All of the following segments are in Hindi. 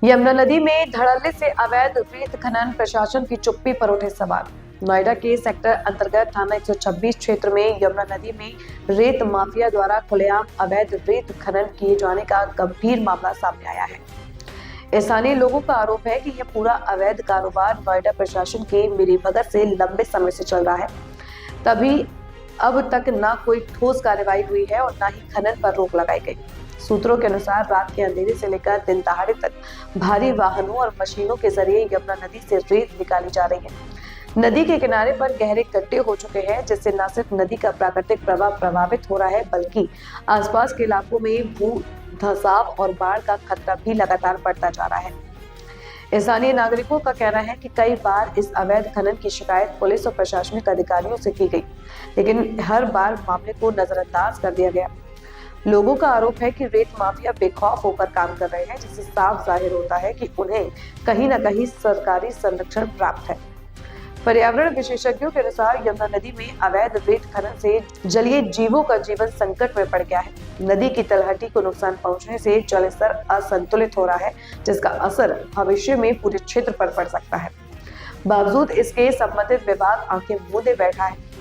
यमुना नदी में धड़ल्ले से अवैध रेत खनन, प्रशासन की चुप्पी पर उठे सवाल। नोएडा के सेक्टर अंतर्गत थाना 126 क्षेत्र में यमुना नदी में रेत माफिया द्वारा खुलेआम अवैध रेत खनन किए जाने का गंभीर मामला सामने आया है। स्थानीय लोगों का आरोप है कि यह पूरा अवैध कारोबार नोएडा प्रशासन के मिलीभगत से लंबे समय से चल रहा है। तभी अब तक न कोई ठोस कार्रवाई हुई है और न ही खनन पर रोक लगाई गई। सूत्रों के अनुसार रात के अंधेरे से लेकर दिन दहाड़े तक भारी वाहनों और मशीनों के जरिए यमुना नदी से रेत निकाली जा रही है। नदी के किनारे पर गहरे गड्ढे हो चुके हैं, जिससे न सिर्फ नदी का प्राकृतिक प्रवाह प्रभावित हो रहा है, बल्कि आसपास के इलाकों में भू धसाव और बाढ़ का खतरा भी लगातार बढ़ता जा रहा है। स्थानीय नागरिकों का कहना है कि कई बार इस अवैध खनन की शिकायत पुलिस और प्रशासनिक अधिकारियों से की गई, लेकिन हर बार मामले को नजरअंदाज कर दिया गया। लोगों का आरोप है कि रेत माफिया बेखौफ होकर काम कर रहे हैं, जिससे साफ जाहिर होता है कि उन्हें कहीं न कहीं सरकारी संरक्षण प्राप्त है। पर्यावरण विशेषज्ञों के अनुसार यमुना नदी में अवैध रेत खनन से जलीय जीवों का जीवन संकट में पड़ गया है। नदी की तलहटी को नुकसान पहुंचने से जल स्तर असंतुलित हो रहा है, जिसका असर भविष्य में पूरे क्षेत्र पर पड़ सकता है। बावजूद इसके संबंधित विभाग आंखें मूंदे बैठा है।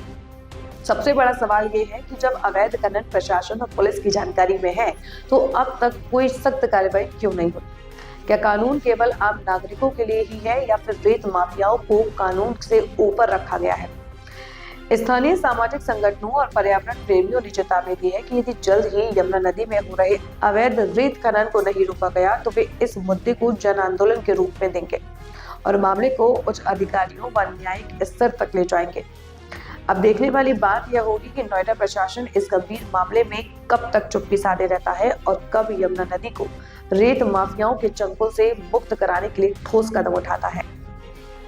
सबसे बड़ा सवाल ये है कि जब अवैध खनन प्रशासन और पुलिस की जानकारी में है, तो अब तक कोई सख्त कार्रवाई क्यों नहीं हुई? क्या कानून केवल आम नागरिकों के लिए ही है या फिर रेत माफियाओं को कानून से ऊपर रखा गया है? स्थानीय सामाजिक संगठनों और पर्यावरण प्रेमियों ने चेतावनी दी है कि यदि जल्द ही यमुना नदी में हो रहे अवैध रेत खनन को नहीं रोका गया, तो वे इस मुद्दे को जन आंदोलन के रूप में देंगे और मामले को उच्च अधिकारियों व न्यायिक स्तर तक ले जाएंगे। अब देखने वाली बात यह होगी कि नोएडा प्रशासन इस गंभीर मामले में कब तक चुप्पी साधे रहता है और कब यमुना नदी को रेत माफियाओं के चंगुल से मुक्त कराने के लिए ठोस कदम उठाता है।